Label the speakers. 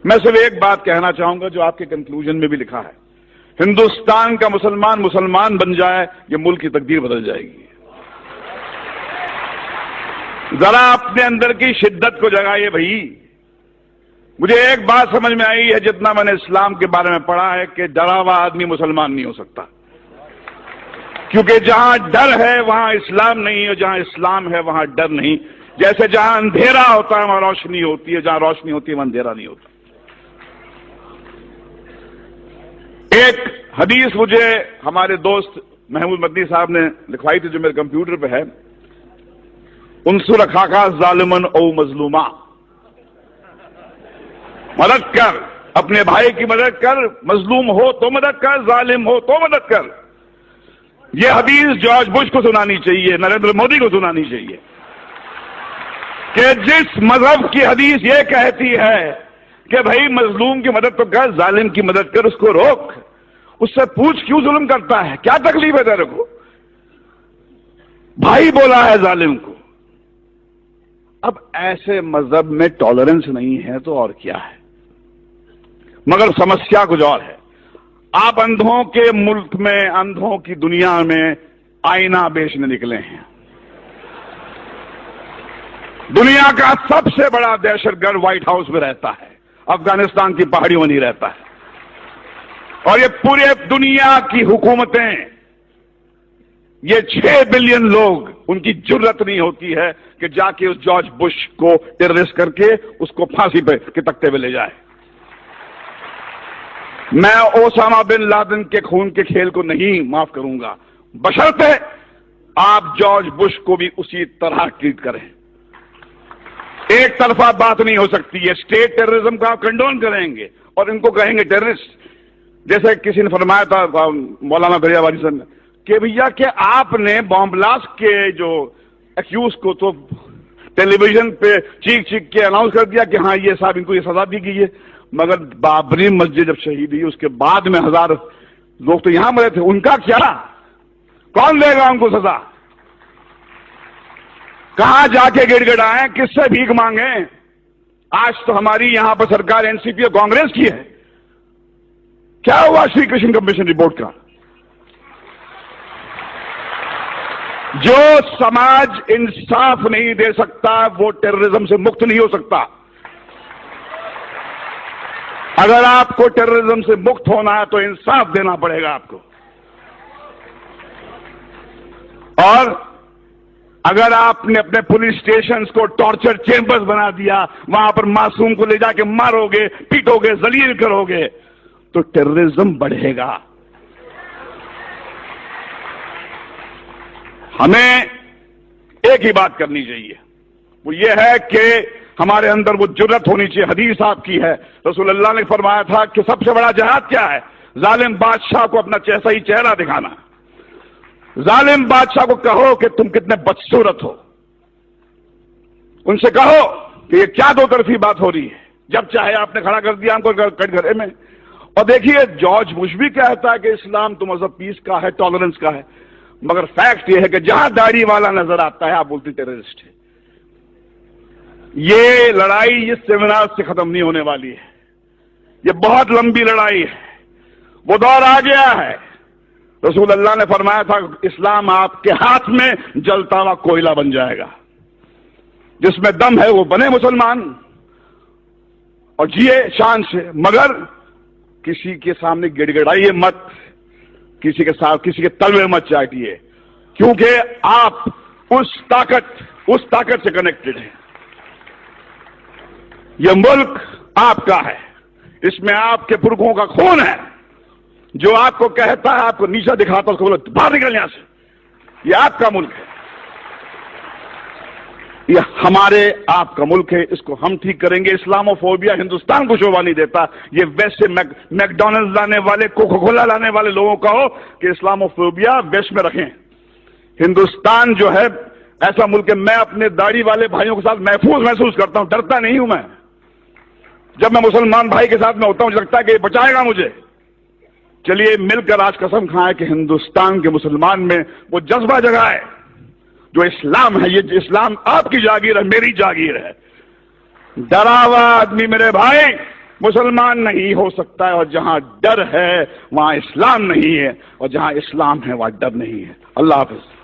Speaker 1: میں صرف ایک بات کہنا چاہوں گا جو آپ کے کنکلوژن میں بھی لکھا ہے، ہندوستان کا مسلمان بن جائے یہ ملک کی تقدیر بدل جائے گی۔ ذرا اپنے اندر کی شدت کو جگائیے بھائی۔ مجھے ایک بات سمجھ میں آئی ہے جتنا میں نے اسلام کے بارے میں پڑھا ہے کہ ڈرا ہوا آدمی مسلمان نہیں ہو سکتا، کیونکہ جہاں ڈر ہے وہاں اسلام نہیں، اور جہاں اسلام ہے وہاں ڈر نہیں۔ جیسے جہاں اندھیرا ہوتا ہے وہاں روشنی ہوتی ہے، جہاں روشنی ہوتی ہے وہاں اندھیرا نہیں ہوتا۔ ایک حدیث مجھے ہمارے دوست محمود مدنی صاحب نے لکھوائی تھی جو میرے کمپیوٹر پہ ہے، انصر اخاک ظالمن او مظلوما، مدد کر، اپنے بھائی کی مدد کر، مظلوم ہو تو مدد کر، ظالم ہو تو مدد کر۔ یہ حدیث جارج بش کو سنانی چاہیے، نریندر مودی کو سنانی چاہیے کہ جس مذہب کی حدیث یہ کہتی ہے کہ بھائی مظلوم کی مدد تو کر، ظالم کی مدد کر، اس کو روک، اس سے پوچھ کیوں ظلم کرتا ہے، کیا تکلیف ہے تیرے کو؟ بھائی بولا ہے ظالم کو۔ اب ایسے مذہب میں ٹالرنس نہیں ہے تو اور کیا ہے؟ مگر سمسیا کچھ اور ہے۔ آپ اندھوں کے ملک میں، اندھوں کی دنیا میں آئینہ بیچنے نکلے ہیں۔ دنیا کا سب سے بڑا دہشت گرد وائٹ ہاؤس میں رہتا ہے، افغانستان کی پہاڑیوں میں نہیں رہتا ہے، اور یہ پورے دنیا کی حکومتیں، یہ 6 بلین لوگ، ان کی جرت نہیں ہوتی ہے کہ جا کے اس جارج بش کو ٹیررسٹ کر کے اس کو پھانسی پہ کے تختے پہ لے جائے۔ میں اوسامہ بن لادن کے خون کے کھیل کو نہیں معاف کروں گا، بشرطے آپ جارج بش کو بھی اسی طرح ٹریٹ کریں۔ ایک طرفہ بات نہیں ہو سکتی ہے۔ اسٹیٹ ٹیررزم کا آپ کنڈون کریں گے اور ان کو کہیں گے ٹیررسٹ، جیسے کسی نے فرمایا تھا مولانا دریا والی صاحب نے کہ بھیا کہ آپ نے بام بلاسٹ کے جو ایکیوز کو تو ٹیلی ویژن پہ چیخ کے اناؤنس کر دیا کہ ہاں یہ صاحب ان کو یہ سزا دی گئی ہے، مگر بابری مسجد جب شہید ہوئی اس کے بعد میں 1000 لوگ تو یہاں مرے تھے، ان کا کیا؟ کون دے گا ان کو سزا؟ کہاں جا کے گڑ گڑائیں، کس سے بھیک مانگیں؟ آج تو ہماری یہاں پر سرکار این سی پی اور کانگریس کی ہے۔ کیا ہوا شری کرشن کمیشن رپورٹ کا؟ جو سماج انصاف نہیں دے سکتا وہ ٹیررزم سے مکت نہیں ہو سکتا۔ اگر آپ کو ٹیررزم سے مکت ہونا ہے تو انصاف دینا پڑے گا آپ کو، اور اگر آپ نے اپنے پولیس اسٹیشنز کو ٹارچر چیمبرز بنا دیا، وہاں پر معصوم کو لے جا کے مارو گے، پیٹو گے، ذلیل کرو گے، تو ٹیررزم بڑھے گا۔ ہمیں ایک ہی بات کرنی چاہیے، وہ یہ ہے کہ ہمارے اندر وہ جرت ہونی چاہیے۔ حدیث آپ کی ہے، رسول اللہ نے فرمایا تھا کہ سب سے بڑا جہاد کیا ہے؟ ظالم بادشاہ کو اپنا صحیح چہرہ دکھانا۔ ظالم بادشاہ کو کہو کہ تم کتنے بدصورت ہو، ان سے کہو کہ یہ کیا دو طرفی بات ہو رہی ہے، جب چاہے آپ نے کھڑا کر دیا ہم کو کٹ گھرے میں۔ اور دیکھیے جارج بش بھی کہتا ہے کہ اسلام تو مذہب پیس کا ہے، ٹالرنس کا ہے، مگر فیکٹ یہ ہے کہ جہاں داڑھی والا نظر آتا ہے آپ بولتے ٹیررسٹ ہے۔ یہ لڑائی اس سیمینار سے ختم نہیں ہونے والی ہے، یہ بہت لمبی لڑائی ہے، وہ دور آ گیا ہے۔ رسول اللہ نے فرمایا تھا اسلام آپ کے ہاتھ میں جلتا ہوا کوئلہ بن جائے گا، جس میں دم ہے وہ بنے مسلمان اور جیے شان سے، مگر کسی کے سامنے گڑ گڑائیے مت، کسی کے ساتھ کسی کے تلوے مت چاٹیے، کیونکہ آپ اس طاقت سے کنیکٹڈ ہیں۔ یہ ملک آپ کا ہے، اس میں آپ کے پرکھوں کا خون ہے، جو آپ کو کہتا ہے، آپ کو نیچا دکھاتا ہے، اس کو بولو باہر نکل یہاں سے، یہ آپ کا ملک ہے، یہ ہمارے آپ کا ملک ہے، اس کو ہم ٹھیک کریں گے۔ اسلاموفوبیا ہندوستان کو شوبھا نہیں دیتا، یہ ویسٹ سے میکڈونلڈ لانے والے، کوکا کولا لانے والے لوگوں کا ہو کہ اسلاموفوبیا ویسٹ میں رکھیں۔ ہندوستان جو ہے ایسا ملک ہے، میں اپنے داڑھی والے بھائیوں کے ساتھ محفوظ محسوس کرتا ہوں، ڈرتا نہیں ہوں میں۔ جب میں مسلمان بھائی کے ساتھ میں ہوتا ہوں مجھے لگتا ہے کہ یہ بچائے گا مجھے۔ چلیے مل کر آج قسم کھائیں کہ ہندوستان کے مسلمان میں وہ جذبہ جگائے جو اسلام ہے، یہ اسلام آپ کی جاگیر ہے، میری جاگیر ہے۔ ڈرا ہوا آدمی میرے بھائی مسلمان نہیں ہو سکتا ہے، اور جہاں ڈر ہے وہاں اسلام نہیں ہے، اور جہاں اسلام ہے وہاں ڈر نہیں ہے۔ اللہ حافظ۔